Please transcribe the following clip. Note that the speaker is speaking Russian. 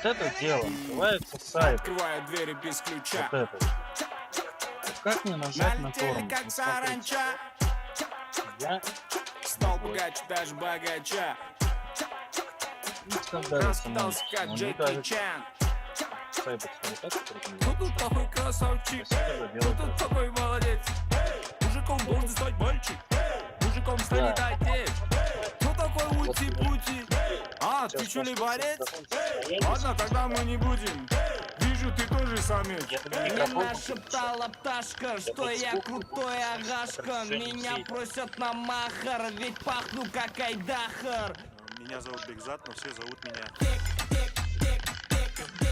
Вот это дело называется сайт. Открываю двери без ключа. Вот это. Как мне нажать на Налетели тормоз? как Вот смотрите, саранча. я Стал богаче, даже богача. когда Распитался как он не Джеки давит. Чан. Сайт это не так, как Кто тут такой красавчик? красиво Кто делает тут это. такой молодец? Мужиком должен стать мальчик. Мужиком станет Да. отец. Кто такой Вот ути-пути? А, ты Сейчас что ли просто борец? в таком состоянии. Ладно, тогда мы не будем. Вижу, ты тоже самец. Я тебе Мне микрофон нашептала пташка, что вот я сколько крутой агашка. протяжении Меня всей- просят на махар, ведь пахну как айдахар. Меня зовут Бекзат, но все зовут меня